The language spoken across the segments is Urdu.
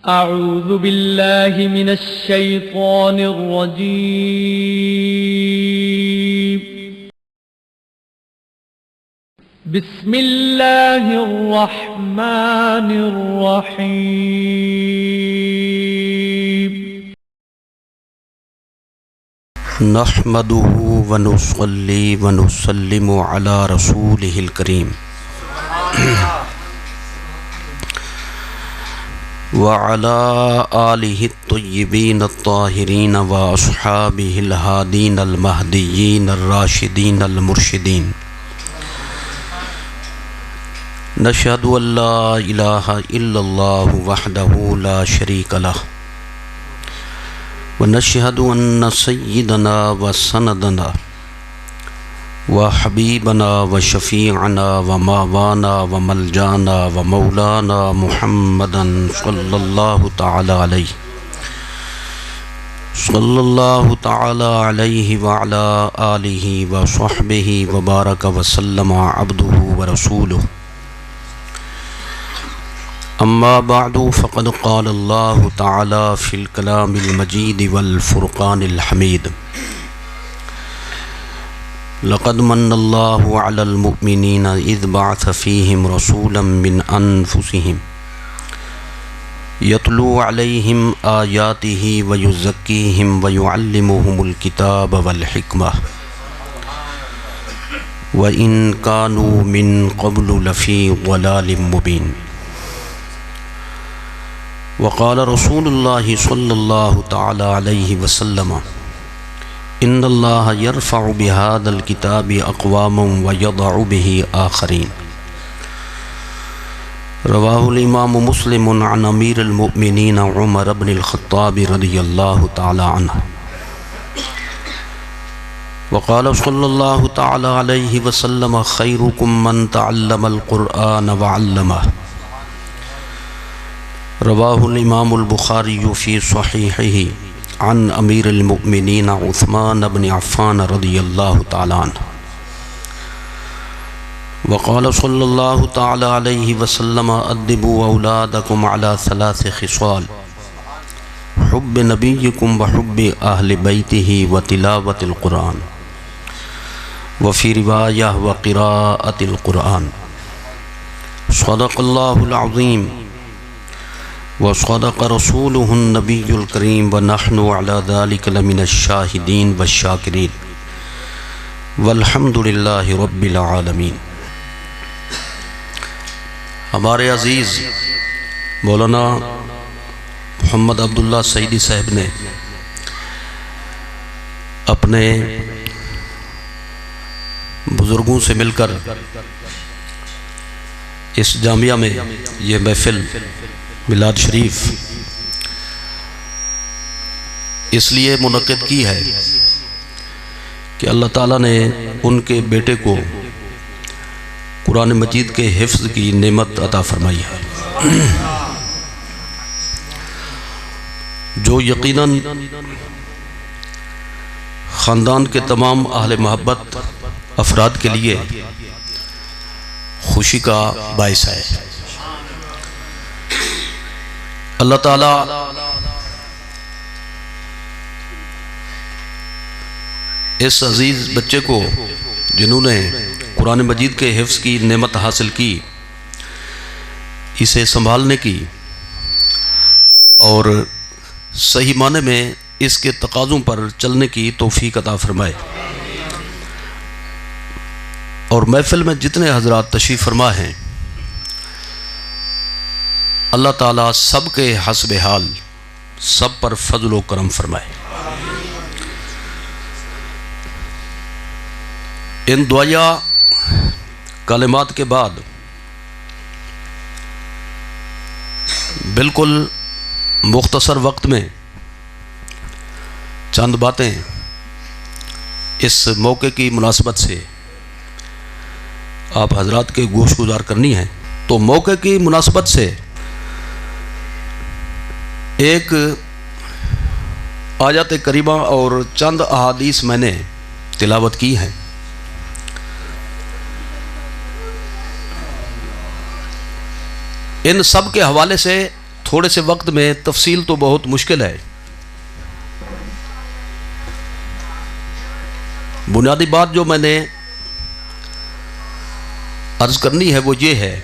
أعوذ بالله من الشيطان الرجيم. بسم الله الرحمن الرحيم. نحمده ونصلي ونسلم على رسوله الكريم وعلى آله الطيبين الطاهرين وأصحابه الهادين المهديين الراشدين المرشدين. نشهد أن لا إله إلا الله وحده لا شريك له ونشهد أن سيدنا وسندنا وحبيبنا وشفيعنا وماوانا وملجانا ومولانا محمدا صلى الله تعالى عليه وعلى آله وصحبه وبارك وسلم عبده ورسوله. أما بعد فقد قال الله تعالى في الكلام المجيد والفرقان الحميد: لقد من الله على المؤمنين إذ بعث فيهم رسولا من أنفسهم يتلو عليهم آياته ويزكيهم ويعلمهم الكتاب والحكمة وإن كانوا من قبل لفي ضلال مبين. وقال رسول الله صلى الله تعالى عليه وسلم: إن الله يرفع بهذا الكتاب أقواما ويضع به آخرين. رواه الإمام مسلم عن أمير المؤمنين عمر بن الخطاب رضي الله تعالى عنه. وقال صلى الله تعالى عليه وسلم: خيركم من تعلم القرآن وعلمه. رواه الإمام البخاري في صحيحه عن أمير المؤمنين عثمان بن عفان رضي الله تعالى عنه. وقال صلى الله تعالى عليه وسلم: أدبوا أولادكم على 3 خصال: حب نبيكم وحب أهل بيته وتلاوة القرآن. وفي رواية: وقراءة القرآن. صدق الله العظيم وصدق رسوله النبي الكريم ونحن على ذلك لمن الشاهدين والشاكرين والحمد لله رب العالمين. ہمارے عزیز مولانا محمد عبداللہ سعیدی صاحب نے اپنے بزرگوں سے مل کر اس جامعہ میں یہ محفل میلاد شریف اس لیے منعقد کی ہے کہ اللہ تعالیٰ نے ان کے بیٹے کو قرآن مجید کے حفظ کی نعمت عطا فرمائی ہے، جو یقیناً خاندان کے تمام اہل محبت افراد کے لیے خوشی کا باعث ہے۔ اللہ تعالیٰ اس عزیز بچے کو جنہوں نے قرآن مجید کے حفظ کی نعمت حاصل کی، اسے سنبھالنے کی اور صحیح معنی میں اس کے تقاضوں پر چلنے کی توفیق عطا فرمائے، اور محفل میں جتنے حضرات تشریف فرما ہیں اللہ تعالیٰ سب کے حسب حال سب پر فضل و کرم فرمائے۔ ان دعائیہ کلمات کے بعد بالکل مختصر وقت میں چند باتیں اس موقع کی مناسبت سے آپ حضرات کے گوش گزار کرنی ہیں۔ تو موقع کی مناسبت سے ایک آیات کریمہ اور چند احادیث میں نے تلاوت کی ہیں۔ ان سب کے حوالے سے تھوڑے سے وقت میں تفصیل تو بہت مشکل ہے. بنیادی بات جو میں نے عرض کرنی ہے وہ یہ ہے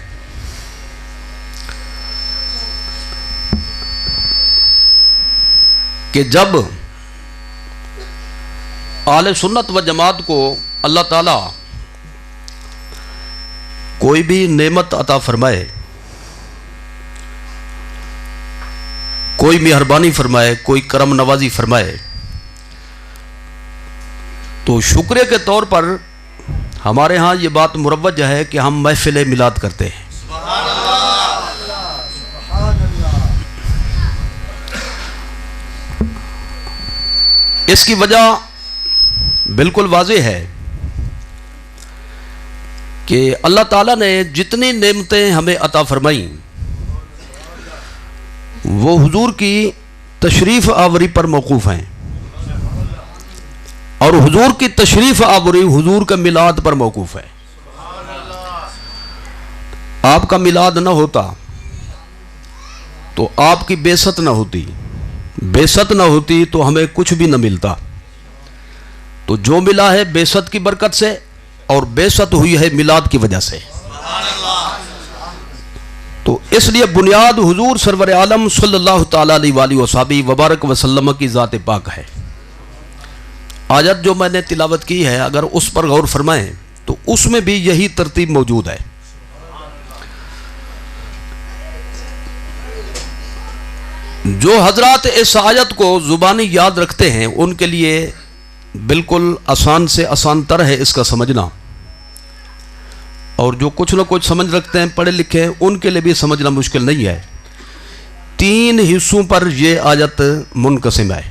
کہ جب اہل سنت و جماعت کو اللہ تعالیٰ کوئی بھی نعمت عطا فرمائے، کوئی مہربانی فرمائے، کوئی کرم نوازی فرمائے، تو شکرے کے طور پر ہمارے ہاں یہ بات مروج ہے کہ ہم محفل میلاد کرتے ہیں. اس کی وجہ بالکل واضح ہے کہ اللہ تعالیٰ نے جتنی نعمتیں ہمیں عطا فرمائیں وہ حضور کی تشریف آوری پر موقوف ہیں، اور حضور کی تشریف آوری حضور کا میلاد پر موقوف ہے. آپ کا میلاد نہ ہوتا تو آپ کی بعثت نہ ہوتی، بعثت نہ ہوتی تو ہمیں کچھ بھی نہ ملتا. تو جو ملا ہے بعثت کی برکت سے، اور بعثت ہوئی ہے میلاد کی وجہ سے. تو اس لیے بنیاد حضور سرور عالم صلی اللہ تعالی علیہ وآلہ وصحبہ وبارک وسلم کی ذات پاک ہے. آیت جو میں نے تلاوت کی ہے اگر اس پر غور فرمائیں تو اس میں بھی یہی ترتیب موجود ہے. جو حضرات اس آیت کو زبانی یاد رکھتے ہیں ان کے لیے بالکل آسان سے آسان تر ہے اس کا سمجھنا، اور جو کچھ نہ کچھ سمجھ رکھتے ہیں پڑھے لکھے ہیں ان کے لیے بھی سمجھنا مشکل نہیں ہے. 3 حصوں پر یہ آیت منقسم ہے.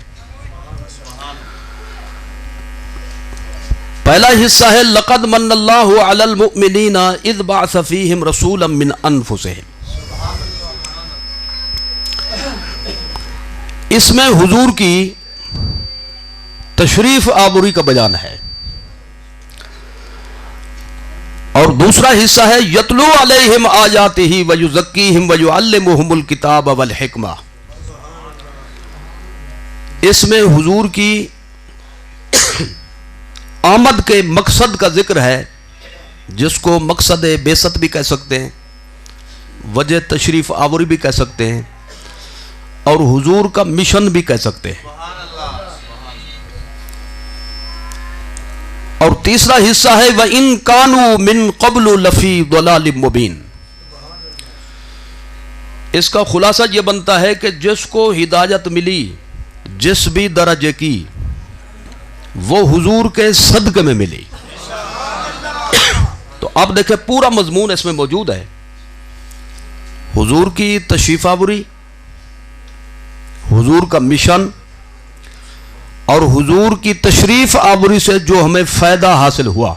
پہلا حصہ ہے لقد من اللہ علی المؤمنین اذ بعث فیہم رسولا من انفسہم. اس میں حضور کی تشریف آوری کا بیان ہے. اور دوسرا حصہ ہے یتلو علیہم آیاتہ ویزکیہم ویعلمہم الکتاب والحکمہ. اس میں حضور کی آمد کے مقصد کا ذکر ہے، جس کو مقصد بعثت بھی کہہ سکتے ہیں، وجہ تشریف آوری بھی کہہ سکتے ہیں، اور حضور کا مشن بھی کہہ سکتے ہیں. اور تیسرا حصہ ہے وَإِن كَانُوا مِن قَبْلُ لَفِي ضَلَالٍ مُبِينٍ. اس کا خلاصہ یہ بنتا ہے کہ جس کو ہدایت ملی جس بھی درجے کی وہ حضور کے صدقے میں ملی. تو آپ دیکھیں پورا مضمون اس میں موجود ہے. حضور کی تشریف آوری، حضور کا مشن، اور حضور کی تشریف آوری سے جو ہمیں فائدہ حاصل ہوا.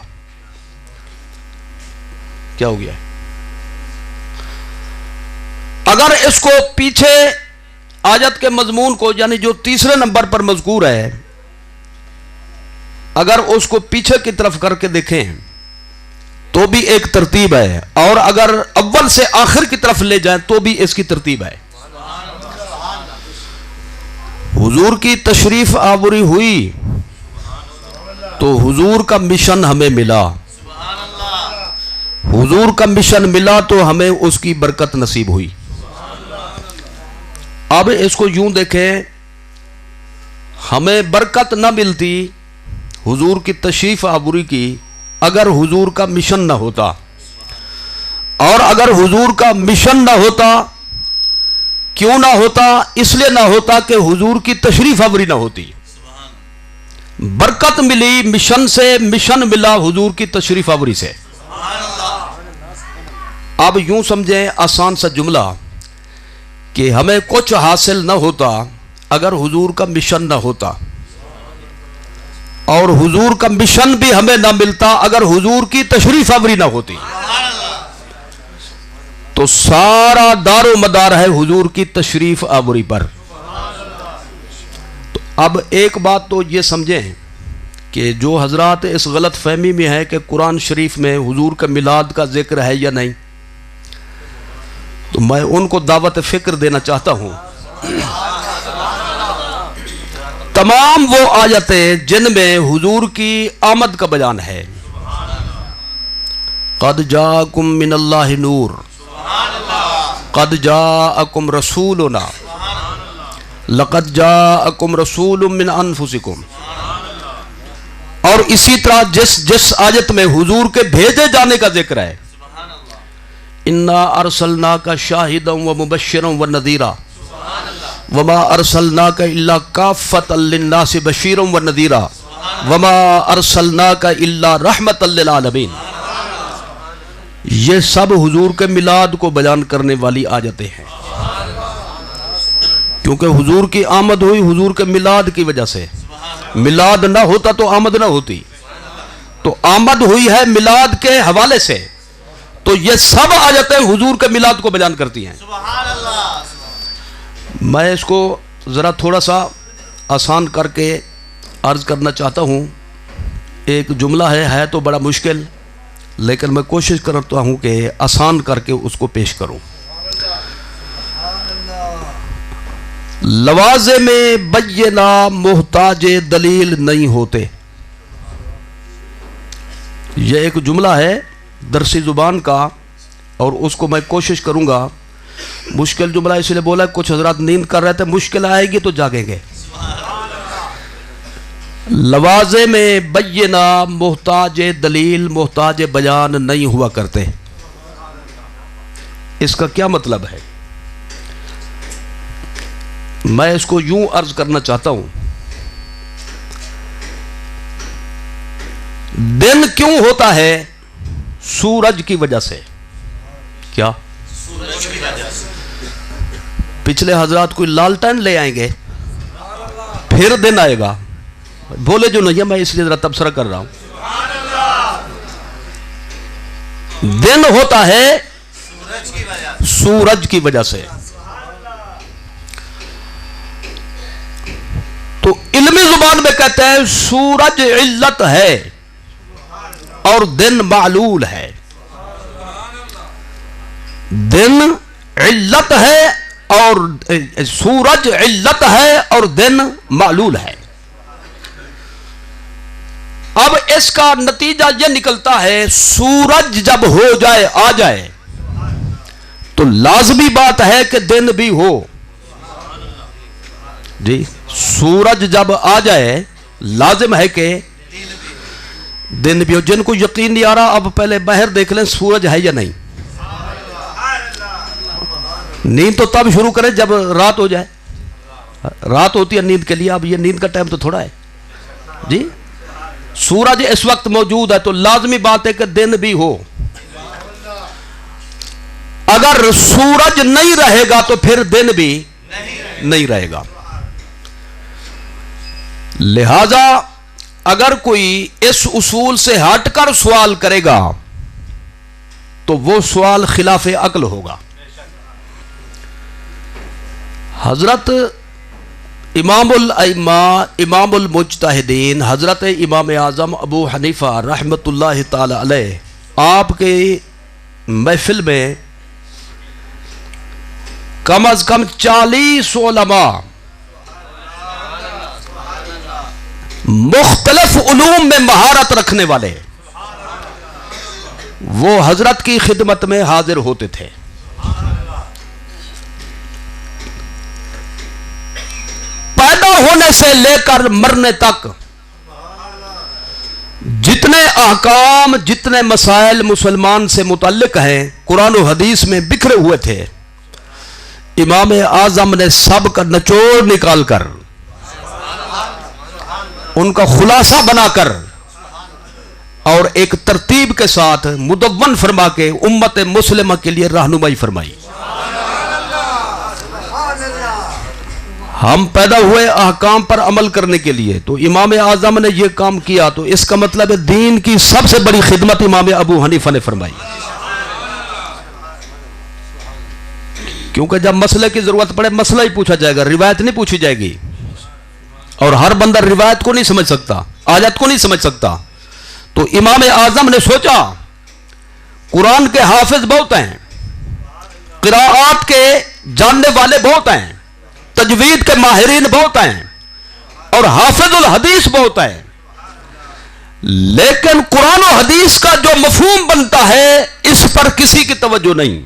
کیا ہو گیا؟ اگر اس کو پیچھے آیت کے مضمون کو یعنی جو تیسرے نمبر پر مذکور ہے اگر اس کو پیچھے کی طرف کر کے دیکھیں تو بھی ایک ترتیب ہے، اور اگر اول سے آخر کی طرف لے جائیں تو بھی اس کی ترتیب ہے. حضور کی تشریف آوری ہوئی تو حضور کا مشن ہمیں ملا، حضور کا مشن ملا تو ہمیں اس کی برکت نصیب ہوئی. اب اس کو یوں دیکھیں، ہمیں برکت نہ ملتی حضور کی تشریف آوری کی اگر حضور کا مشن نہ ہوتا، اور اگر حضور کا مشن نہ ہوتا کیوں نہ ہوتا؟ اس لیے نہ ہوتا کہ حضور کی تشریف آوری نہ ہوتی. برکت ملی مشن سے، مشن ملا حضور کی تشریف آوری سے. اب یوں سمجھیں آسان سا جملہ کہ ہمیں کچھ حاصل نہ ہوتا اگر حضور کا مشن نہ ہوتا، اور حضور کا مشن بھی ہمیں نہ ملتا اگر حضور کی تشریف آوری نہ ہوتی. تو سارا دار و مدار ہے حضور کی تشریف آوری پر. تو اب ایک بات تو یہ سمجھیں کہ جو حضرات اس غلط فہمی میں ہے کہ قرآن شریف میں حضور کا میلاد کا ذکر ہے یا نہیں، تو میں ان کو دعوت فکر دینا چاہتا ہوں. تمام وہ آیتیں جن میں حضور کی آمد کا بیان ہے. قد جاءکم من اللہ نور، قد جاءکم رسولنا، لقد جاءکم رسول من انفسکم. اور اسی طرح جس آیت میں حضور کے بھیجے جانے کا ذکر ہے، انا ارسلناک شاہدا ومبشرا ونذیرا وما ارسلناک الا کافۃ للناس بشیرا ونذیرا وما ارسلناک الا رحمۃ للعالمین. یہ سب حضور کے میلاد کو بیان کرنے والی آیتیں ہیں، کیونکہ حضور کی آمد ہوئی حضور کے میلاد کی وجہ سے. میلاد نہ ہوتا تو آمد نہ ہوتی، تو آمد ہوئی ہے میلاد کے حوالے سے. تو یہ سب آیتیں حضور کے میلاد کو بیان کرتی ہیں. میں اس کو ذرا تھوڑا سا آسان کر کے عرض کرنا چاہتا ہوں. ایک جملہ ہے تو بڑا مشکل، لیکن میں کوشش کرتا ہوں کہ آسان کر کے اس کو پیش کروں. لوازم بینہ محتاج دلیل نہیں ہوتے. یہ ایک جملہ ہے درسی زبان کا، اور اس کو میں کوشش کروں گا. مشکل جملہ اس لیے بولا، کچھ حضرات نیند کر رہے تھے، مشکل آئے گی تو جاگیں گے. لوازم بینہ محتاج دلیل محتاج بیان نہیں ہوا کرتے. اس کا کیا مطلب ہے؟ میں اس کو یوں عرض کرنا چاہتا ہوں. دن کیوں ہوتا ہے؟ سورج کی وجہ سے. کیا؟ سورج کی وجہ سے. پچھلے حضرات کوئی لالٹین لے آئیں گے، پھر دن آئے گا. بولے جو نہیں ہے، میں اس لیے ذرا تبصرہ کر رہا ہوں. دن ہوتا ہے سورج کی وجہ سے. تو علمی زبان میں کہتے ہیں سورج علت ہے اور دن معلول ہے. دن علت ہے اور سورج علت ہے اور دن معلول ہے. اب اس کا نتیجہ یہ نکلتا ہے، سورج جب ہو جائے آ جائے تو لازمی بات ہے کہ دن بھی ہو. جی، سورج جب آ جائے لازم ہے کہ دن بھی ہو. جن کو یقین نہیں آ رہا اب پہلے باہر دیکھ لیں سورج ہے یا نہیں. نیند تو تب شروع کریں جب رات ہو جائے. رات ہوتی ہے نیند کے لیے، اب یہ نیند کا ٹائم تو تھوڑا ہے. جی، سورج اس وقت موجود ہے تو لازمی بات ہے کہ دن بھی ہو. اگر سورج نہیں رہے گا تو پھر دن بھی نہیں رہے گا. لہذا اگر کوئی اس اصول سے ہٹ کر سوال کرے گا تو وہ سوال خلاف عقل ہوگا. حضرت امام الائمہ امام المجتہدین حضرت امام اعظم ابو حنیفہ رحمۃ اللہ تعالی علیہ، آپ کے محفل میں کم از کم 40 علماء مختلف علوم میں مہارت رکھنے والے وہ حضرت کی خدمت میں حاضر ہوتے تھے. پیدا ہونے سے لے کر مرنے تک جتنے احکام جتنے مسائل مسلمان سے متعلق ہیں قرآن و حدیث میں بکھرے ہوئے تھے. امام اعظم نے سب کا نچوڑ نکال کر ان کا خلاصہ بنا کر اور ایک ترتیب کے ساتھ مدون فرما کے امت مسلمہ کے لیے رہنمائی فرمائی. ہم پیدا ہوئے احکام پر عمل کرنے کے لیے، تو امام اعظم نے یہ کام کیا تو اس کا مطلب ہے دین کی سب سے بڑی خدمت امام ابو حنیفہ نے فرمائی. کیونکہ جب مسئلے کی ضرورت پڑے مسئلہ ہی پوچھا جائے گا، روایت نہیں پوچھی جائے گی. اور ہر بندہ روایت کو نہیں سمجھ سکتا، آیت کو نہیں سمجھ سکتا. تو امام اعظم نے سوچا قرآن کے حافظ بہت ہیں، قراءات کے جاننے والے بہت ہیں، تجوید کے ماہرین بہت ہیں، اور حافظ الحدیث بہت ہیں، لیکن قرآن و حدیث کا جو مفہوم بنتا ہے اس پر کسی کی توجہ نہیں۔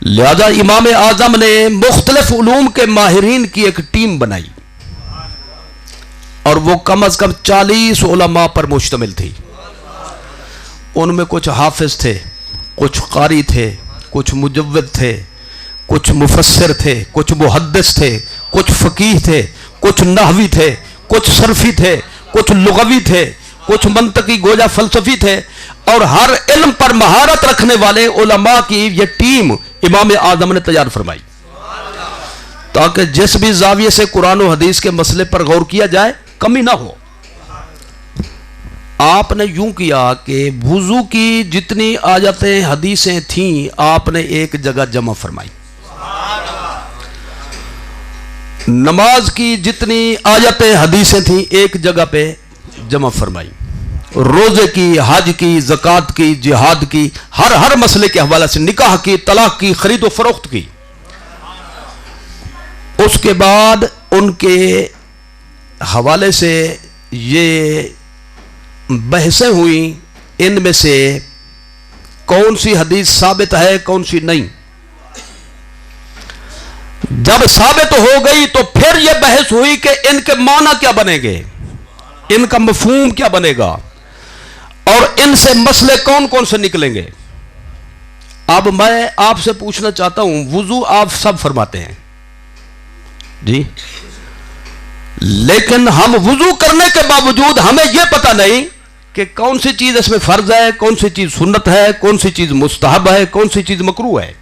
لہذا امام اعظم نے مختلف علوم کے ماہرین کی ایک ٹیم بنائی، اور وہ کم از کم 40 علماء پر مشتمل تھی۔ ان میں کچھ حافظ تھے، کچھ قاری تھے، کچھ مجود تھے، کچھ مفسر تھے، کچھ محدث تھے، کچھ فقیہ تھے، کچھ نحوی تھے، کچھ صرفی تھے، کچھ لغوی تھے، کچھ منطقی گویا فلسفی تھے، اور ہر علم پر مہارت رکھنے والے علماء کی یہ ٹیم امام اعظم نے تیار فرمائی، تاکہ جس بھی زاویے سے قرآن و حدیث کے مسئلے پر غور کیا جائے کمی نہ ہو۔ آپ نے یوں کیا کہ وضو کی جتنی آیتیں حدیثیں تھیں آپ نے ایک جگہ جمع فرمائی، نماز کی جتنی آیتیں حدیثیں تھیں ایک جگہ پہ جمع فرمائی، روزے کی، حج کی، زکوٰۃ کی، جہاد کی، ہر مسئلے کے حوالے سے، نکاح کی، طلاق کی، خرید و فروخت کی۔ اس کے بعد ان کے حوالے سے یہ بحثیں ہوئیں، ان میں سے کون سی حدیث ثابت ہے کون سی نہیں۔ جب ثابت ہو گئی تو پھر یہ بحث ہوئی کہ ان کے معنی کیا بنے گے، ان کا مفہوم کیا بنے گا، اور ان سے مسئلے کون کون سے نکلیں گے۔ اب میں آپ سے پوچھنا چاہتا ہوں، وضو آپ سب فرماتے ہیں جی، لیکن ہم وضو کرنے کے باوجود ہمیں یہ پتہ نہیں کہ کون سی چیز اس میں فرض ہے، کون سی چیز سنت ہے، کون سی چیز مستحب ہے، کون سی چیز مکروہ ہے۔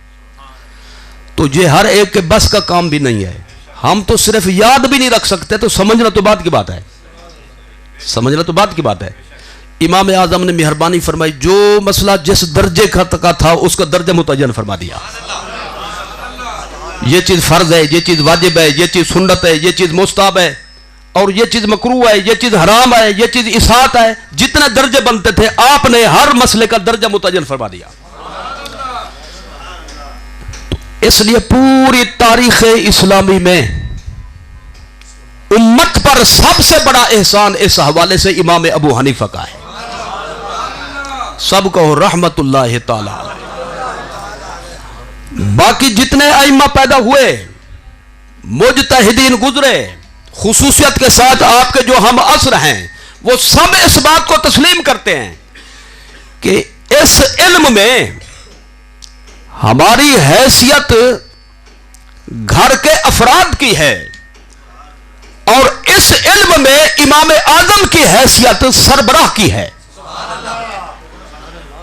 تو یہ ہر ایک کے بس کا کام بھی نہیں ہے، ہم تو صرف یاد بھی نہیں رکھ سکتے، تو سمجھنا تو بات کی بات ہے، سمجھنا تو بات کی بات ہے۔ امام اعظم نے مہربانی فرمائی، جو مسئلہ جس درجے کا تھا اس کا درجہ متعین فرما دیا۔ یہ چیز فرض ہے، یہ چیز واجب ہے، یہ چیز سنت ہے، یہ چیز مستحب ہے، اور یہ چیز مکروہ ہے، یہ چیز حرام ہے، یہ چیز اصاعت ہے۔ جتنے درجے بنتے تھے آپ نے ہر مسئلے کا درجہ متعین فرما دیا۔ اس لیے پوری تاریخ اسلامی میں امت پر سب سے بڑا احسان اس حوالے سے امام ابو حنیفہ کا ہے، سب کو رحمت اللہ تعالی علیہ۔ باقی جتنے ائمہ پیدا ہوئے، مجتہدین گزرے، خصوصیت کے ساتھ آپ کے جو ہم عصر ہیں، وہ سب اس بات کو تسلیم کرتے ہیں کہ اس علم میں ہماری حیثیت گھر کے افراد کی ہے، اور اس علم میں امام اعظم کی حیثیت سربراہ کی ہے،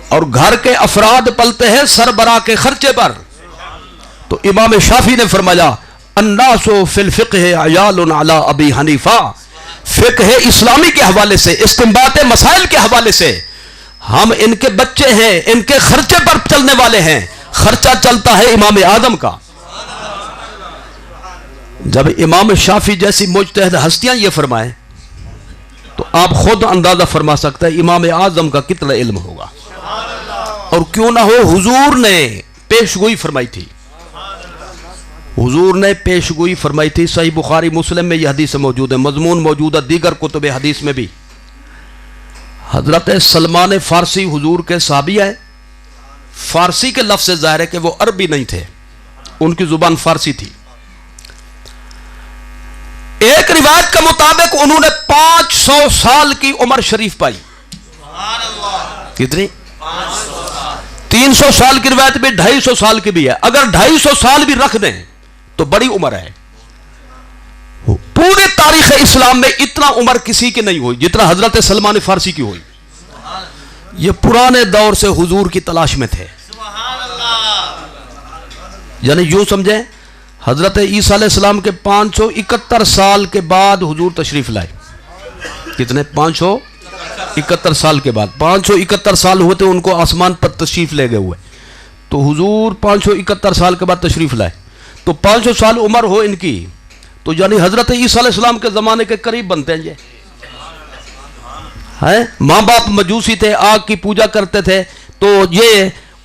اور گھر کے افراد پلتے ہیں سربراہ کے خرچے پر۔ تو امام شافعی نے فرمایا، الناس فی الفقہ عیال علی ابی حنیفہ، فقہ اسلامی کے حوالے سے، استنباط مسائل کے حوالے سے ہم ان کے بچے ہیں، ان کے خرچے پر چلنے والے ہیں، خرچہ چلتا ہے امام اعظم کا۔ جب امام شافعی جیسی مجتہد ہستیاں یہ فرمائیں تو آپ خود اندازہ فرما سکتے ہیں امام اعظم کا کتنا علم ہوگا، اور کیوں نہ ہو حضور نے پیشگوئی فرمائی تھی، حضور نے پیشگوئی فرمائی تھی۔ صحیح بخاری مسلم میں یہ حدیث موجود ہے، مضمون موجود ہے دیگر کتب حدیث میں بھی۔ حضرت سلمان فارسی حضور کے صحابی ہے، فارسی کے لفظ سے ظاہر ہے کہ وہ عربی نہیں تھے، ان کی زبان فارسی تھی۔ ایک روایت کے مطابق انہوں نے 500 سال کی عمر شریف پائی۔ کتنی؟ 300 سال کی روایت بھی، 250 سال کی بھی ہے۔ اگر 250 سال بھی رکھ دیں تو بڑی عمر ہے۔ پورے تاریخ اسلام میں اتنا عمر کسی کی نہیں ہوئی جتنا حضرت سلمان فارسی کی ہوئی۔ یہ پرانے دور سے حضور کی تلاش میں تھے، یعنی یوں سمجھیں حضرت عیسیٰ علیہ السلام کے 571 سال کے بعد حضور تشریف لائے۔ کتنے؟ 571 سال کے بعد، 571 سال ہوتے ان کو آسمان پر تشریف لے گئے ہوئے، تو حضور 571 سال کے بعد تشریف لائے، تو 500 سال عمر ہو ان کی، تو یعنی حضرت عیسیٰ علیہ السلام کے زمانے کے قریب بنتے ہیں یہ۔ ماں باپ مجوسی تھے، آگ کی پوجا کرتے تھے، تو یہ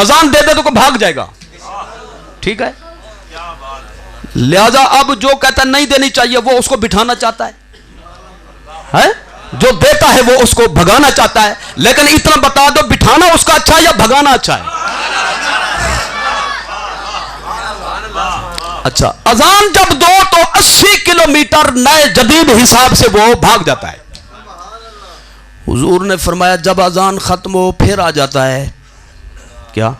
اذان دے دے تو کوئی بھاگ جائے گا. ٹھیک ہے, لہذا اب جو کہتا ہے نہیں دینی چاہیے وہ اس کو بٹھانا چاہتا ہے, جو دیتا ہے وہ اس کو بھگانا چاہتا ہے. لیکن اتنا بتا دو بٹھانا اس کا اچھا ہے یا بھگانا اچھا ہے؟ اچھا, اذان جب دو تو 80 کلومیٹر نئے جدید حساب سے وہ بھاگ جاتا ہے. حضور نے فرمایا جب اذان ختم ہو پھر آ جاتا ہے, کیا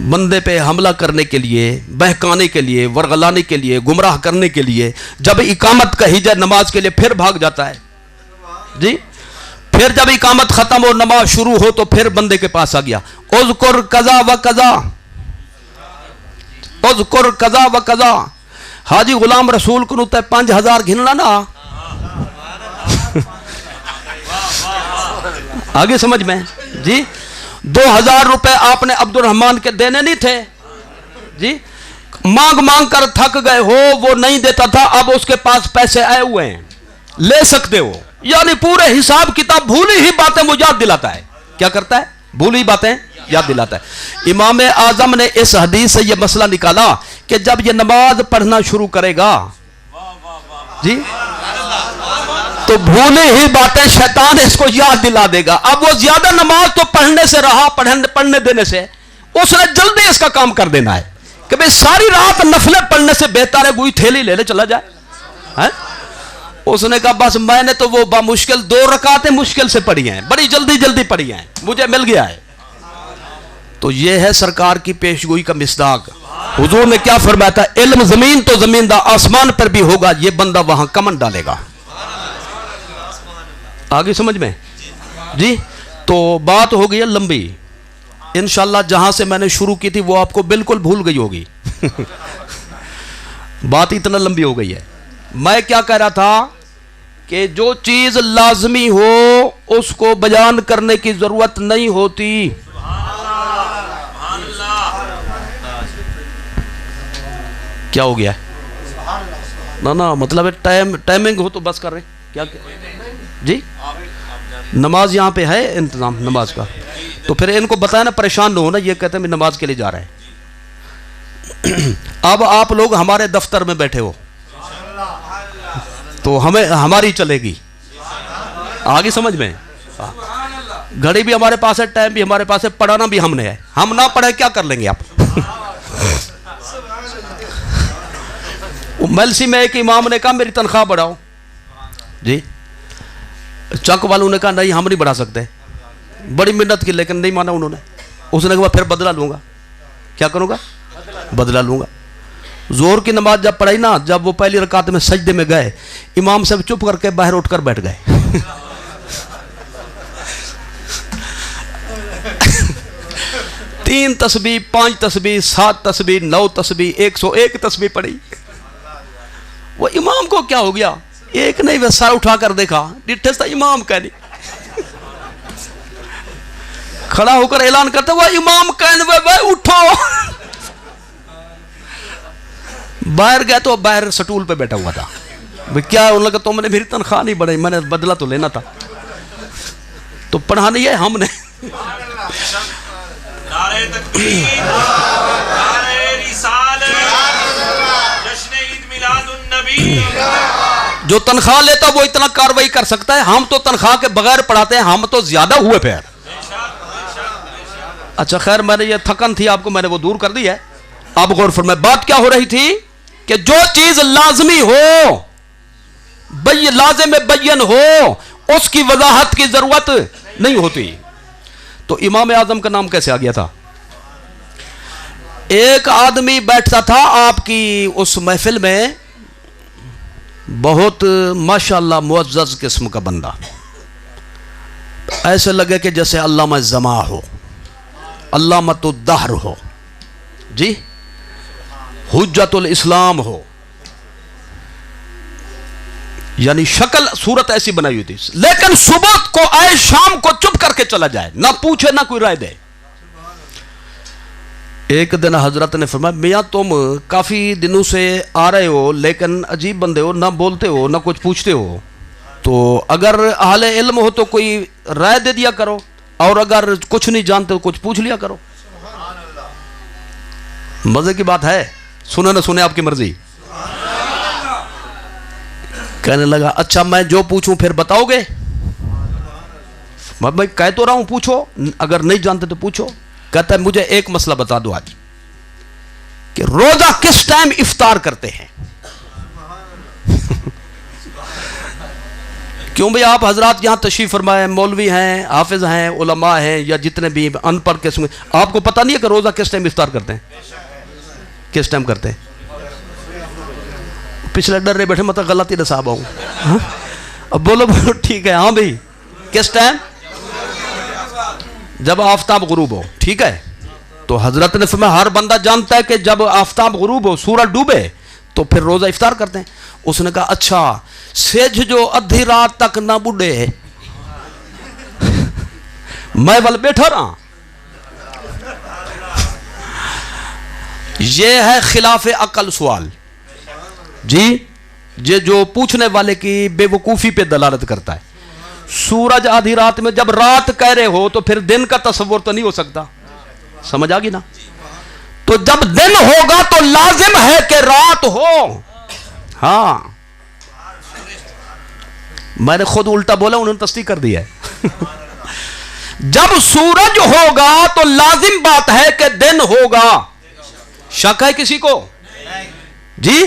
بندے پہ حملہ کرنے کے لیے, بہکانے کے لیے, ورغلانے کے لیے, گمراہ کرنے کے لیے. جب اقامت کہی جائے نماز کے لیے پھر بھاگ جاتا ہے جی. پھر جب اقامت ختم ہو نماز شروع ہو تو پھر بندے کے پاس آ گیا, اذکر قضا و قضا, اذکر قضا و قضا. حاجی غلام رسول کو نوتا ہے 5000 گھننا نا. آگے سمجھ میں جی. 2000 روپے آپ نے عبد الرحمان کے دینے نہیں تھے جی, مانگ مانگ کر تھک گئے ہو, وہ نہیں دیتا تھا, اب اس کے پاس پیسے آئے ہوئے ہیں, لے سکتے ہو. یعنی پورے حساب کتاب بھولی ہی باتیں وہ یاد دلاتا ہے. کیا کرتا ہے؟ بھولی باتیں یاد دلاتا ہے. امام اعظم نے اس حدیث سے یہ مسئلہ نکالا کہ جب یہ نماز پڑھنا شروع کرے گا جی تو بھولی ہی باتیں شیطان اس کو یاد دلا دے گا. اب وہ زیادہ نماز تو پڑھنے سے رہا, پڑھنے دینے سے اس نے جلدی اس کا کام کر دینا ہے کہ بھئی ساری رات نفلیں پڑھنے سے بہتر ہے کوئی تھیلی لے لے چلا جائے. اس نے کہا بس میں نے تو وہ بامشکل 2 رکعتیں مشکل سے پڑھی ہیں, بڑی جلدی جلدی پڑھی ہیں, مجھے مل گیا ہے. تو یہ ہے سرکار کی پیشگوئی کا مصداق. حضور نے کیا فرمایا تھا, علم زمین تو زمین دا, آسمان پر بھی ہوگا, یہ بندہ وہاں کمن ڈالے گا. آگے سمجھ میں جی. تو بات ہو گئی ہے لمبی, انشاءاللہ جہاں سے میں نے شروع کی تھی وہ آپ کو بالکل بھول گئی ہوگی. بات اتنا لمبی ہو گئی ہے. میں کیا کہہ رہا تھا کہ جو چیز لازمی ہو اس کو بیان کرنے کی ضرورت نہیں ہوتی. کیا ہو گیا نا مطلب ٹائمنگ ہو تو بس کر رہے کیا جی. نماز یہاں پہ ہے انتظام نماز کا, تو پھر ان کو بتایا نا, پریشان نہ ہونا, یہ کہتے ہیں نماز کے لیے جا رہے ہیں. اب آپ لوگ ہمارے دفتر میں بیٹھے ہو تو ہماری چلے گی. آگے سمجھ میں, گھڑی بھی ہمارے پاس ہے, ٹائم بھی ہمارے پاس ہے, پڑھانا بھی ہم نے ہے. ہم نہ پڑھے کیا کر لیں گے آپ؟ میلسی میں ایک امام نے کہا میری تنخواہ بڑھاؤ جی. چک والوں نے کہا نہیں ہم نہیں بڑھا سکتے, بڑی منت کی, لیکن نہیں مانا انہوں نے. اس نے کہا پھر بدلہ لوں گا. کیا کروں گا؟ بدلہ لوں گا. زور کی نماز جب پڑھائی نا, جب وہ پہلی رکعت میں سجدے میں گئے, امام صاحب چپ کر کے باہر اٹھ کر بیٹھ گئے. 3 تسبیح 5 تسبیح 7 تسبیح 9 تسبیح 101 تسبیح پڑھی. وہ امام کو کیا ہو گیا, ایک نہیں وہ سر اٹھا کر دیکھا, ڈٹھے تھا امام کا نہیں. کھڑا ہو کر اعلان کرتا وہ امام کہنے اٹھو. باہر گیا تو باہر سٹول پہ بیٹھا ہوا تھا. کیا انہوں نے کہا تم نے میری تنخواہ نہیں بڑھائی, میں نے بدلہ تو لینا تھا. تو پڑھا نہیں ہے ہم نے. نعرہ تکبیر, نعرہ رسالت, جشن عید میلاد النبی. جو تنخواہ لیتا وہ اتنا کاروائی کر سکتا ہے, ہم تو تنخواہ کے بغیر پڑھاتے ہیں, ہم تو زیادہ ہوئے پھر. اچھا خیر, میں نے یہ تھکن تھی آپ کو میں نے وہ دور کر دی ہے. آپ غور فرمائیں, بات کیا ہو رہی تھی کہ جو چیز لازمی ہو, لازم بین ہو, اس کی وضاحت کی ضرورت نہیں ہوتی. تو امام اعظم کا نام کیسے آ گیا تھا؟ ایک آدمی بیٹھتا تھا آپ کی اس محفل میں, بہت ماشاءاللہ معزز قسم کا بندہ, ایسے لگے کہ جیسے علامہ زما ہو, علامۃ الدہر ہو جی, حجت الاسلام ہو, یعنی شکل صورت ایسی بنائی ہوئی تھی. لیکن صبح کو آئے شام کو چپ کر کے چلا جائے, نہ پوچھے نہ کوئی رائے دے. ایک دن حضرت نے فرمایا میاں تم کافی دنوں سے آ رہے ہو لیکن عجیب بندے ہو, نہ بولتے ہو نہ کچھ پوچھتے ہو, تو اگر اہل علم ہو تو کوئی رائے دے دیا کرو. اور اگر کچھ نہیں جانتے تو کچھ پوچھ لیا کرو. مزے کی بات ہے. سنے نہ سنے آپ کی مرضی. کہنے لگا اچھا میں جو پوچھوں پھر بتاؤ گے؟ میں کہہ تو رہا ہوں پوچھو, اگر نہیں جانتے تو پوچھو. کہتا ہے مجھے ایک مسئلہ بتا دو آج کہ روزہ کس ٹائم افطار کرتے ہیں؟ کیوں بھئی آپ حضرات یہاں تشریف فرمائے, مولوی ہیں, حافظ ہیں, علماء ہیں, یا جتنے بھی ان پڑھ قسم, آپ کو پتہ نہیں ہے کہ روزہ کس ٹائم افطار کرتے ہیں؟ کس ٹائم کرتے ہیں؟ پچھلے ڈر رہے بیٹھے مطلب غلطی نہ صاحب آؤں. اب بولو بولو ٹھیک ہے. ہاں بھئی کس ٹائم؟ جب آفتاب غروب ہو. ٹھیک ہے. تو حضرت نے فرمایا ہر بندہ جانتا ہے کہ جب آفتاب غروب ہو, سورج ڈوبے, تو پھر روزہ افطار کرتے ہیں. اس نے کہا اچھا سیج جو ادھی رات تک نہ بڑھے میں ول بیٹھا رہا. یہ ہے خلاف عقل سوال جی, یہ جو پوچھنے والے کی بے وقوفی پہ دلالت کرتا ہے. سورج آدھی رات میں جب رات کہہ رہے ہو تو پھر دن کا تصور تو نہیں ہو سکتا. سمجھ آ گئی نا؟ تو جب دن ہوگا تو لازم ہے کہ رات ہو. ہاں میں نے خود الٹا بولا, انہوں نے تصدیق کر دیا ہے. جب سورج ہوگا تو لازم بات ہے کہ دن ہوگا. شک ہے کسی کو جی؟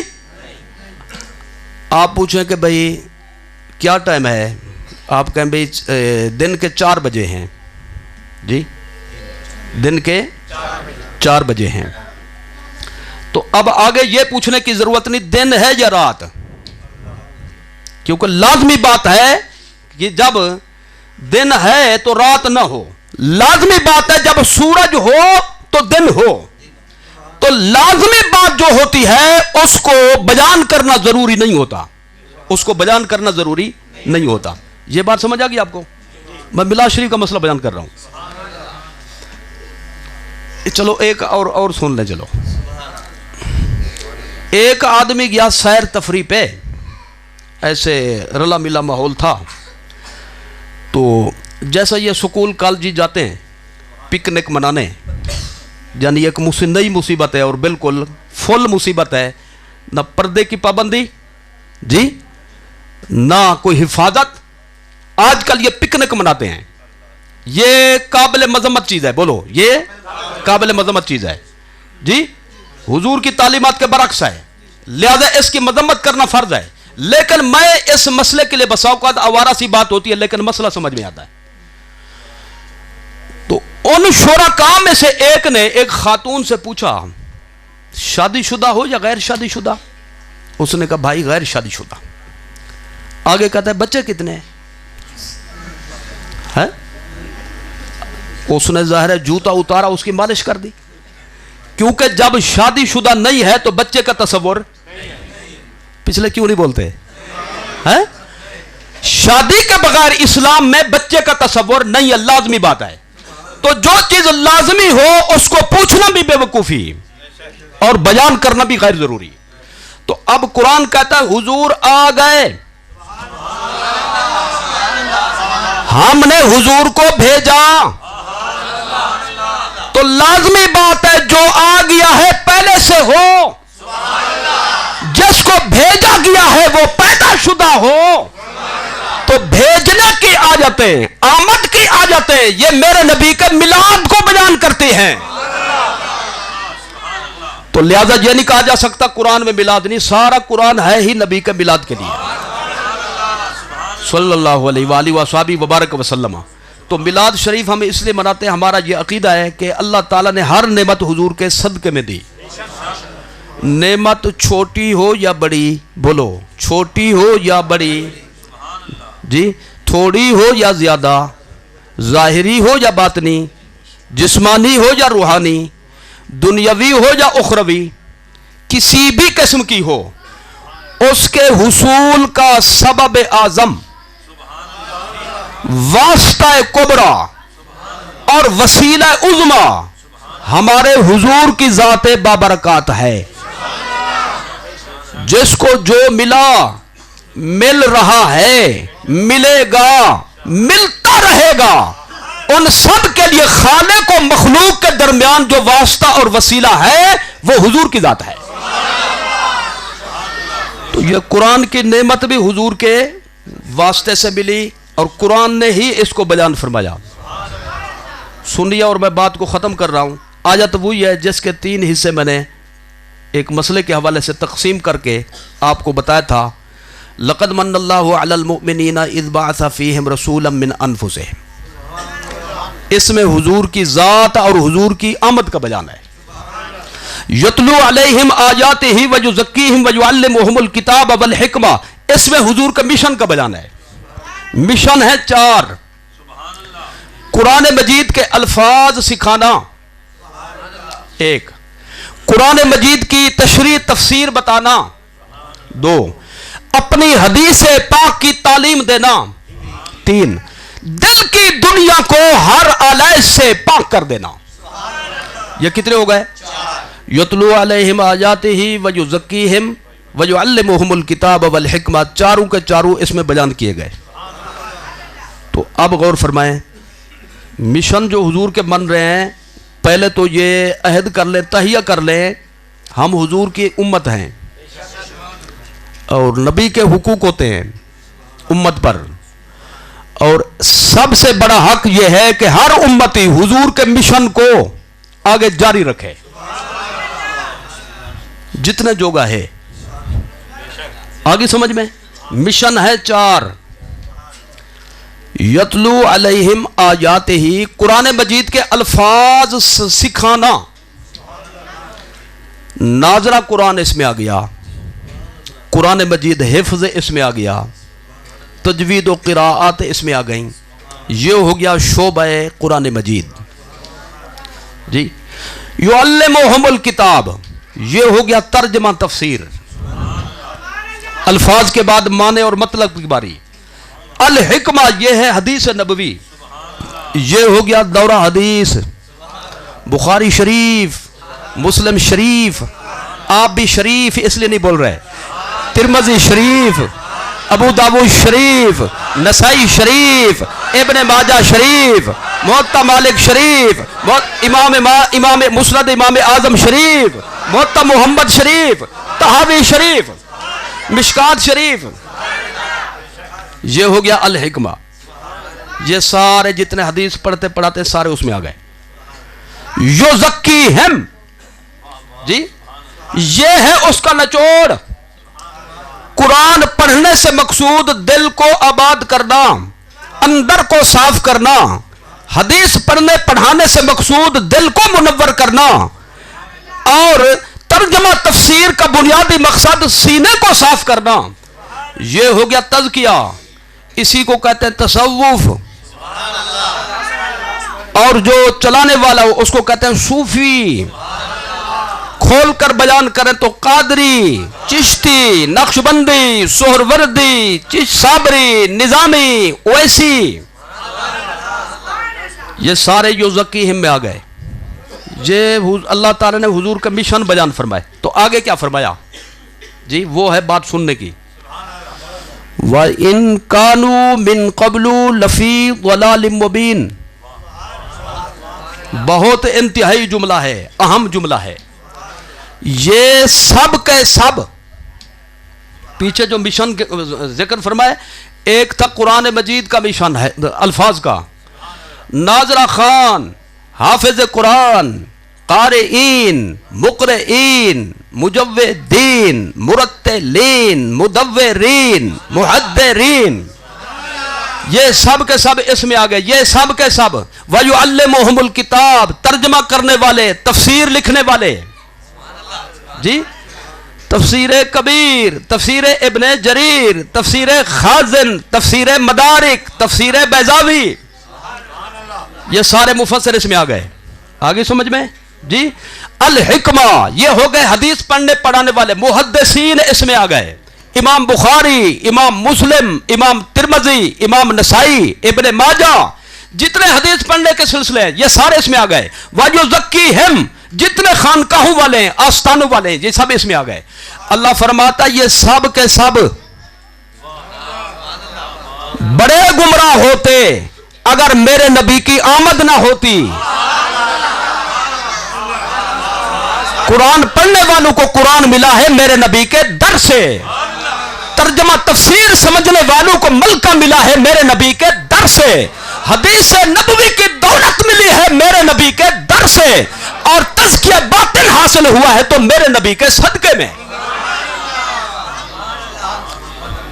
آپ پوچھیں کہ بھئی کیا ٹائم ہے, آپ کہیں بھئی دن کے 4 بجے ہیں جی, دن کے 4 بجے ہیں. تو اب آگے یہ پوچھنے کی ضرورت نہیں دن ہے یا رات, کیونکہ لازمی بات ہے کہ جب دن ہے تو رات نہ ہو. لازمی بات ہے جب سورج ہو تو دن ہو. تو لازمی بات جو ہوتی ہے اس کو بیان کرنا ضروری نہیں ہوتا. اس کو بیان کرنا ضروری نہیں ہوتا. یہ بات سمجھ آ گئی آپ کو؟ میں میلاد شریف کا مسئلہ بیان کر رہا ہوں. چلو ایک اور سن لیں. چلو ایک آدمی گیا سیر تفریح پہ, ایسے رلا ملا ماحول تھا. تو جیسا یہ سکول کالجی جاتے ہیں پکنک منانے, یعنی ایک نئی مصیبت ہے اور بالکل فل مصیبت ہے. نہ پردے کی پابندی جی, نہ کوئی حفاظت. آج کل یہ پکنک مناتے ہیں, یہ قابل مذمت چیز ہے. بولو یہ قابل مذمت چیز ہے جی, حضور کی تعلیمات کے برعکس ہے, لہذا اس کی مذمت کرنا فرض ہے. لیکن میں اس مسئلے کے لیے بسا اوقات آوارہ سی بات ہوتی ہے لیکن مسئلہ سمجھ میں آتا ہے. تو ان شرکاء میں سے ایک نے ایک خاتون سے پوچھا شادی شدہ ہو یا غیر شادی شدہ؟ اس نے کہا بھائی غیر شادی شدہ. آگے کہتا ہے بچے کتنے ہیں؟ اس نے ظاہر ہے جوتا اتارا, اس کی مالش کر دی, کیونکہ جب شادی شدہ نہیں ہے تو بچے کا تصور. پچھلے کیوں نہیں بولتے ہیں؟ شادی کے بغیر اسلام میں بچے کا تصور نہیں ہے, لازمی بات ہے. تو جو چیز لازمی ہو اس کو پوچھنا بھی بے وقوفی اور بیان کرنا بھی غیر ضروری. تو اب قرآن کہتا ہے حضور آ گئے, ہم نے حضور کو بھیجا. تو لازمی بات ہے جو آ گیا ہے پہلے سے ہو, جس کو بھیجا گیا ہے وہ پیدا شدہ ہو. تو بھیجنے کی عادتیں, آمد کی عادتیں یہ میرے نبی کے میلاد کو بیان کرتے ہیں. تو لہذا یہ نہیں کہا جا سکتا قرآن میں میلاد نہیں, سارا قرآن ہے ہی نبی کے میلاد کے لیے صلی اللہ علیہ وآلہ وصحبہ وبارک وسلم. تو میلاد شریف ہم اس لیے مناتے ہیں, ہمارا یہ عقیدہ ہے کہ اللہ تعالیٰ نے ہر نعمت حضور کے صدقے میں دی. نعمت چھوٹی ہو یا بڑی, بولو چھوٹی ہو یا بڑی جی, تھوڑی ہو یا زیادہ, ظاہری ہو یا باطنی, جسمانی ہو یا روحانی, دنیاوی ہو یا اخروی, کسی بھی قسم کی ہو, اس کے حصول کا سبب اعظم, واسطہ کبرا اور وسیلہ عظمی ہمارے حضور کی ذات بابرکات ہے. جس کو جو ملا, مل رہا ہے, ملے گا, ملتا رہے گا, ان سب کے لیے خالق و مخلوق کے درمیان جو واسطہ اور وسیلہ ہے وہ حضور کی ذات ہے. تو یہ قرآن کی نعمت بھی حضور کے واسطے سے ملی اور قرآن نے ہی اس کو بیان فرمایا. سنیے اور میں بات کو ختم کر رہا ہوں. آیت وہی ہے جس کے 3 حصے میں نے ایک مسئلے کے حوالے سے تقسیم کر کے آپ کو بتایا تھا. لقد من اللہ علی المؤمنین اذ بعث فیہم رسولا من انفسہم. اس میں حضور کی ذات اور حضور کی آمد کا بیان ہے. یتلو علیہم آیاتہ ویزکیہم ویعلمہم الکتاب والحکمہ. اس میں حضور کا مشن کا بیان ہے. مشن ہے 4. قرآن مجید کے الفاظ سکھانا 1. قرآن مجید کی تشریح تفسیر بتانا 2. اپنی حدیث پاک کی تعلیم دینا 3. دل کی دنیا کو ہر آلائش سے پاک کر دینا. یہ کتنے ہو گئے؟ یتلو علیہم آیاتہ ویزکیہم ویعلمہم الکتاب والحکمہ. چاروں کے چاروں اس میں بیان کیے گئے. تو اب غور فرمائیں. مشن جو حضور کے من رہے ہیں، پہلے تو یہ عہد کر لیں، تہیہ کر لیں، ہم حضور کی امت ہیں اور نبی کے حقوق ہوتے ہیں امت پر، اور سب سے بڑا حق یہ ہے کہ ہر امتی حضور کے مشن کو آگے جاری رکھے جتنے جوگا ہے. آگے سمجھ میں مشن ہے 4. یتلو علیہم آیاتہ، قرآن مجید کے الفاظ سکھانا. ناظرہ قرآن اس میں آ گیا، قرآن مجید حفظ اس میں آ گیا، تجوید و قراءات اس میں آ گئیں. یہ ہو گیا شعبہ قرآن مجید. جی یعلمہم الکتاب، یہ ہو گیا ترجمہ تفسیر. الفاظ کے بعد معنی اور مطلب کی باری. الحکمہ، یہ ہے حدیث نبوی. یہ ہو گیا دورہ حدیث، بخاری شریف، مسلم شریف. آپ بھی شریف اس لیے نہیں بول رہے، ترمذی شریف، ابو داؤد شریف، نسائی شریف، ابن ماجہ شریف، موطا مالک شریف، امام مسند امام اعظم شریف، موطا محمد شریف، طحاوی شریف، مشکات شریف. یہ ہو گیا الحکمہ. یہ سارے جتنے حدیث پڑھتے پڑھاتے سارے اس میں آ گئے. یزکیہم، جی یہ ہے اس کا نچوڑ. قرآن پڑھنے سے مقصود دل کو آباد کرنا، اندر کو صاف کرنا. حدیث پڑھنے پڑھانے سے مقصود دل کو منور کرنا، اور ترجمہ تفسیر کا بنیادی مقصد سینے کو صاف کرنا. یہ ہو گیا تزکیہ. اسی کو کہتے ہیں تصوف، اور جو چلانے والا ہو اس کو کہتے ہیں صوفی. کھول کر بیان کریں تو قادری، چشتی، نقشبندی، سہروردی، صابری، نظامی، اویسی، یہ سارے یزکیہم میں آ گئے. یہ اللہ تعالی نے حضور کا مشن بیان فرمائے. تو آگے کیا فرمایا؟ جی وہ ہے بات سننے کی. وَإِن كَانُوا مِن قَبْلُ لَفِي ضَلَالٍ مُبِينٍ. بہت انتہائی جملہ ہے، اہم جملہ ہے. یہ سب کے سب پیچھے جو مشن ذکر فرمائے، ایک تھا قرآن مجید کا مشن ہے الفاظ کا. ناظرہ خان، حافظ قرآن، قارئین، مقرئین، مجودین، مرتلین، مدورین، محدرین، یہ سب کے سب اس میں آ گئے. یہ سب کے سب وَيُعَلِّمُهُمُ الْكِتَاب، ترجمہ کرنے والے، تفسیر لکھنے والے. جی تفسیر کبیر، تفسیر ابن جریر، تفسیر خازن، تفسیر مدارک، تفسیر بیضاوی، یہ سارے مفسر اس میں آ گئے. آگے سمجھ میں. جی الحکمہ، یہ ہو گئے حدیث پڑھنے پڑھانے والے. محدثین اس میں آ گئے. امام بخاری، امام مسلم، امام ترمذی، امام نسائی، ابن ماجہ، جتنے حدیث پڑھنے کے سلسلے ہیں یہ سارے اس میں آ گئے. وَيُزَكِّيهِمْ، جتنے خانقاہوں والے ہیں، آستانوں والے ہیں، یہ سب اس میں آ گئے. اللہ فرماتا یہ سب کے سب بڑے گمراہ ہوتے اگر میرے نبی کی آمد نہ ہوتی، قرآن پڑھنے والوں کو قرآن ملا ہے میرے نبی کے در سے، ترجمہ تفسیر سمجھنے والوں کو ملکہ ملا ہے میرے نبی کے در سے، حدیث نبوی کی دولت ملی ہے میرے نبی کے در سے، اور تزکیہ باطن حاصل ہوا ہے تو میرے نبی کے صدقے میں۔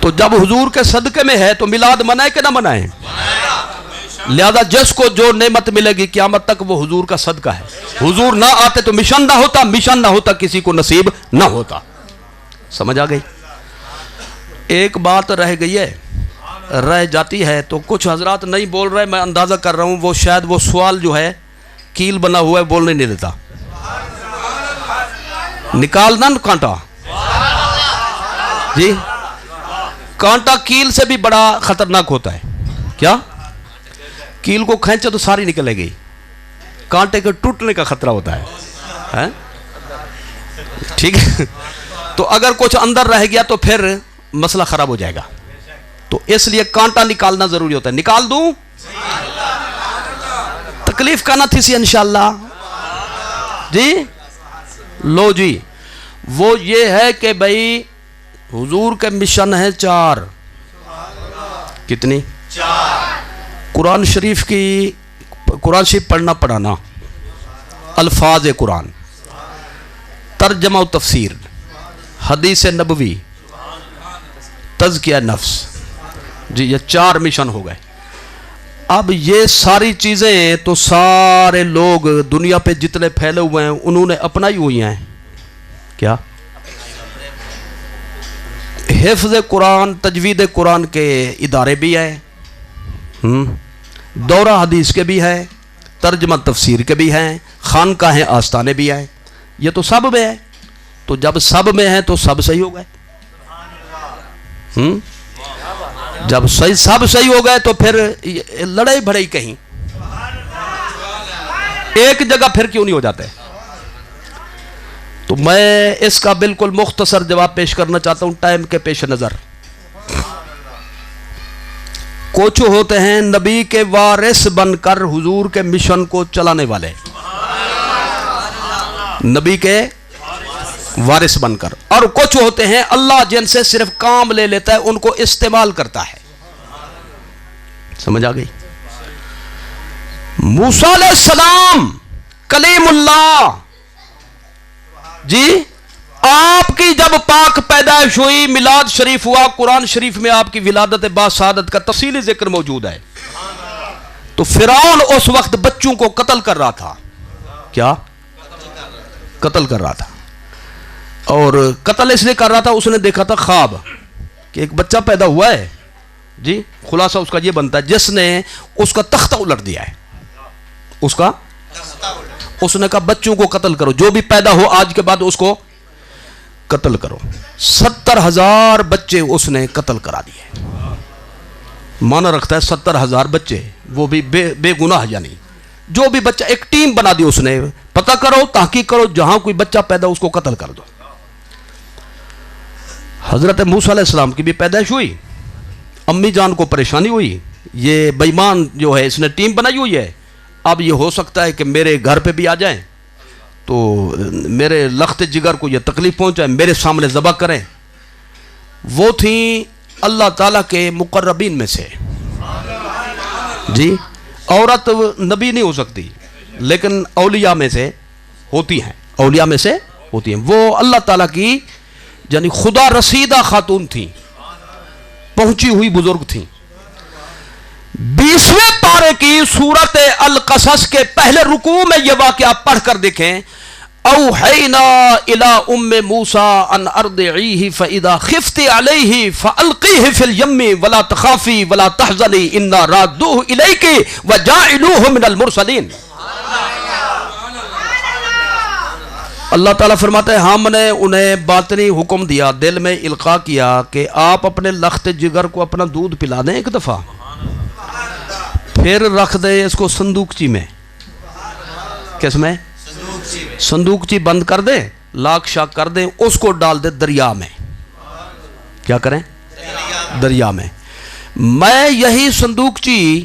تو جب حضور کے صدقے میں ہے تو میلاد منائے کہ نہ منائے؟ لہذا جس کو جو نعمت ملے گی قیامت تک وہ حضور کا صدقہ ہے۔ حضور نہ آتے تو مشن نہ ہوتا، مشن نہ ہوتا کسی کو نصیب نہ ہوتا۔ سمجھ آ گئی؟ ایک بات رہ گئی ہے، رہ جاتی ہے تو کچھ حضرات نہیں بول رہے، میں اندازہ کر رہا ہوں وہ شاید وہ سوال جو ہے کیل بنا ہوا ہے بولنے نہیں دیتا، نکالنا نا کانٹا، جی کانٹا کیل سے بھی بڑا خطرناک ہوتا ہے۔ کیا؟ کیل کو کھینچے تو ساری نکلے گی، کانٹے کے ٹوٹنے کا خطرہ ہوتا ہے، ٹھیک ہے؟ تو اگر کچھ اندر رہ گیا تو پھر مسئلہ خراب ہو جائے گا، تو اس لیے کانٹا نکالنا ضروری ہوتا ہے۔ نکال دوں؟ تکلیف کا نہ تھی سی انشاءاللہ جی۔ لو جی، وہ یہ ہے کہ بھئی حضور کے مشن ہے 4۔ کتنی؟ 4۔ قرآن شریف کی، قرآن شریف پڑھنا پڑھانا، الفاظ قرآن، ترجمہ و تفسیر، حدیث نبوی، تزکیہ نفس، جی یہ 4 مشن ہو گئے۔ اب یہ ساری چیزیں تو سارے لوگ دنیا پہ جتنے پھیلے ہوئے ہیں انہوں نے اپنائی ہوئی ہیں۔ کیا؟ حفظ قرآن، تجوید قرآن کے ادارے بھی ہیں، دورہ حدیث کے بھی ہیں، ترجمہ تفسیر کے بھی ہیں، خانقاہیں آستانے بھی ہیں، یہ تو سب میں ہے۔ تو جب سب میں ہے تو سب صحیح ہو گئے، جب سب صحیح ہو گئے تو پھر لڑائی بھڑائی کہیں ایک جگہ پھر کیوں نہیں ہو جاتے؟ تو میں اس کا بالکل مختصر جواب پیش کرنا چاہتا ہوں ٹائم کے پیش نظر۔ کچھ ہوتے ہیں نبی کے وارث بن کر حضور کے مشن کو چلانے والے، نبی کے وارث بن کر، اور کچھ ہوتے ہیں اللہ جن سے صرف کام لے لیتا ہے ان کو استعمال کرتا ہے۔ سمجھ آ گئی؟ موسیٰ علیہ السلام کلیم اللہ جی، آپ کی جب پاک پیدائش ہوئی، میلاد شریف ہوا، قرآن شریف میں آپ کی ولادت با سعادت کا تفصیلی ذکر موجود ہے، تو فرعون اس وقت بچوں کو قتل کر رہا تھا۔ کیا؟ قتل کر رہا تھا، اور قتل اس لیے کر رہا تھا اس نے دیکھا تھا خواب کہ ایک بچہ پیدا ہوا ہے، جی خلاصہ اس کا یہ بنتا ہے جس نے اس کا تختہ الٹ دیا ہے، اس نے کہا بچوں کو قتل کرو، جو بھی پیدا ہو آج کے بعد اس کو قتل کرو۔ 70,000 بچے اس نے قتل کرا دیے، مانا رکھتا ہے 70,000 بچے، وہ بھی بے گناہ، یعنی جو بھی بچہ، ایک ٹیم بنا دی اس نے، پتہ کرو، تحقیق کرو، جہاں کوئی بچہ پیدا اس کو قتل کر دو۔ حضرت موسیٰ علیہ السلام کی بھی پیدائش ہوئی، امی جان کو پریشانی ہوئی، یہ بے ایمان جو ہے اس نے ٹیم بنائی ہوئی ہے، اب یہ ہو سکتا ہے کہ میرے گھر پہ بھی آ جائیں تو میرے لخت جگر کو یہ تکلیف پہنچائے، میرے سامنے ذبح کریں۔ وہ تھیں اللہ تعالیٰ کے مقربین میں سے، جی عورت نبی نہیں ہو سکتی لیکن اولیاء میں سے ہوتی ہیں، اولیاء میں سے ہوتی ہیں، وہ اللہ تعالیٰ کی یعنی خدا رسیدہ خاتون تھیں، پہنچی ہوئی بزرگ تھیں۔ 20ویں پارے کی سورت القصص کے پہلے رکوع میں یہ واقعہ پڑھ کر دیکھیں، اوحینا الی ام موسیٰ ان ارضعیہ فاذا خفت علیہ فالقیہ فی الیم ولا تخافی ولا تحزنی انا رادوہ الیک وجاعلوہ من المرسلین۔ اللہ تعالیٰ فرماتا ہے ہم نے انہیں باطنی حکم دیا، دل میں القاء کیا کہ آپ اپنے لخت جگر کو اپنا دودھ پلا دیں ایک دفعہ، پھر رکھ دیں اس کو صندوقچی میں۔ کس میں؟ صندوقچی بند کر دیں، لاک شاک کر دیں، اس کو ڈال دیں دریا میں۔ کیا کریں؟ دریا میں۔ میں یہی صندوقچی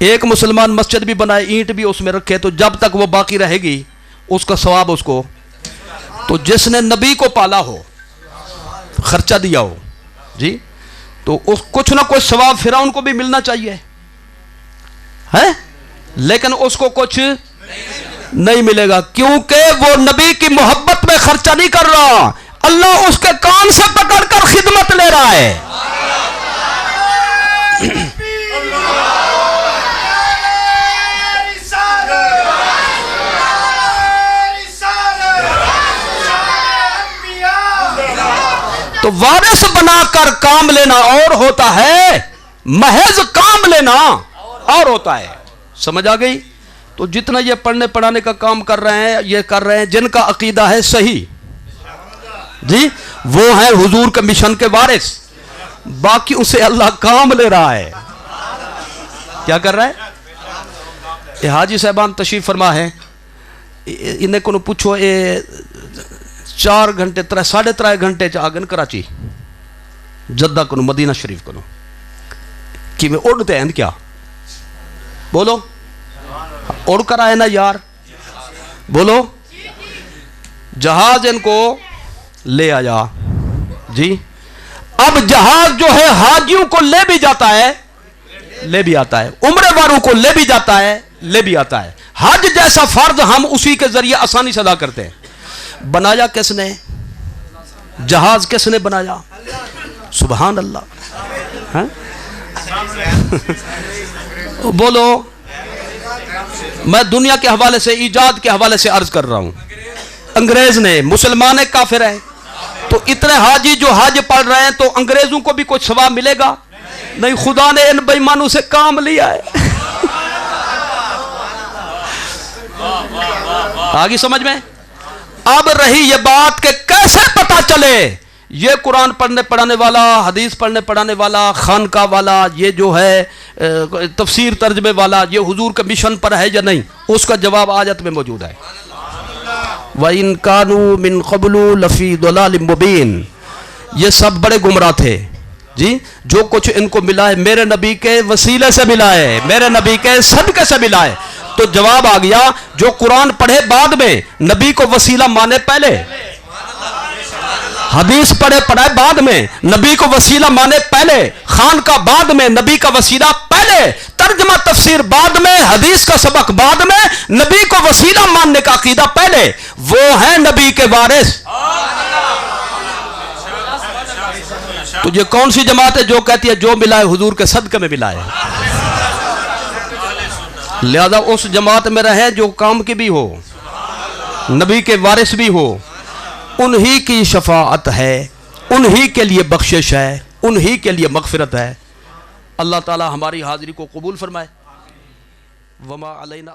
ایک مسلمان مسجد بھی بنائے، اینٹ بھی اس میں رکھے، تو جب تک وہ باقی رہے گی اس کا ثواب اس کو، تو جس نے نبی کو پالا ہو، خرچہ دیا ہو جی، تو اس کچھ نہ کچھ ثواب فرعون کو بھی ملنا چاہیے ہے، لیکن اس کو کچھ نہیں ملے گا، کیونکہ وہ نبی کی محبت میں خرچہ نہیں کر رہا، اللہ اس کے کان سے پکڑ کر خدمت لے رہا ہے۔ تو وارث بنا کر کام لینا اور ہوتا ہے، محض کام لینا اور ہوتا ہے، سمجھ آ گئی؟ تو جتنا یہ پڑھنے پڑھانے کا کام کر رہے ہیں، یہ کر رہے ہیں جن کا عقیدہ ہے صحیح جی، وہ ہیں حضور کے مشن کے وارث، باقی اسے اللہ کام لے رہا ہے۔ کیا کر رہا ہے؟ یہ حاجی صاحبان تشریف فرما ہے، انہیں کو پوچھو، 4 گھنٹے 3.5 گھنٹے آگن کراچی جدہ کو مدینہ شریف کو کہ میں اڑتے ہیں کیا بولو، اڑ کر آئے نا یار، بولو جہاز ان کو لے آیا جی، اب جہاز جو ہے حاجیوں کو لے بھی جاتا ہے، لے بھی آتا ہے، عمرے والوں کو لے بھی جاتا ہے، لے بھی آتا ہے، حج جیسا فرض ہم اسی کے ذریعے آسانی سے ادا کرتے ہیں۔ بنایا کس نے؟ جہاز کس نے بنایا؟ سبحان اللہ، بولو، میں دنیا کے حوالے سے، ایجاد کے حوالے سے عرض کر رہا ہوں، انگریز نے، مسلمان کافر ہے، تو اتنے حاجی جو حج پڑھ رہے ہیں، تو انگریزوں کو بھی کچھ ثواب ملے گا نہیں؟ خدا نے ان بے ایمانوں سے کام لیا ہے۔ آگے سمجھ میں؟ اب رہی یہ بات کہ کیسے پتا چلے یہ قرآن پڑھنے پڑھانے والا، حدیث پڑھنے پڑھانے والا، خانقاہ والا، یہ جو ہے تفسیر ترجمے والا، یہ حضور کے مشن پر ہے یا نہیں؟ اس کا جواب آیت میں موجود ہے، وَإِن كَانُوا مِن قَبْلُ لَفِي ضَلَالٍ مُبِينٍ، یہ سب بڑے گمراہ تھے جی، جو کچھ ان کو ملا ہے میرے نبی کے وسیلے سے ملا ہے، میرے نبی کے صدقے سے ملا ہے۔ تو جواب آ گیا، جو قرآن پڑھے بعد میں، نبی کو وسیلہ مانے پہلے، حدیث پڑھائے بعد میں، نبی کو وسیلہ مانے پہلے، خان کا بعد میں، نبی کا وسیلہ پہلے، ترجمہ تفسیر بعد میں، حدیث کا سبق بعد میں، نبی کو وسیلہ ماننے کا عقیدہ پہلے، وہ ہیں نبی کے وارث۔ تو یہ کون سی جماعت ہے جو کہتی ہے جو ملا ہے حضور کے صدقے میں ملا ہے؟ لہذا اس جماعت میں رہے جو کام کی بھی ہو، نبی کے وارث بھی ہو، انہی کی شفاعت ہے، انہی کے لیے بخشش ہے، انہی کے لیے مغفرت ہے۔ اللہ تعالی ہماری حاضری کو قبول فرمائے۔ وما علینا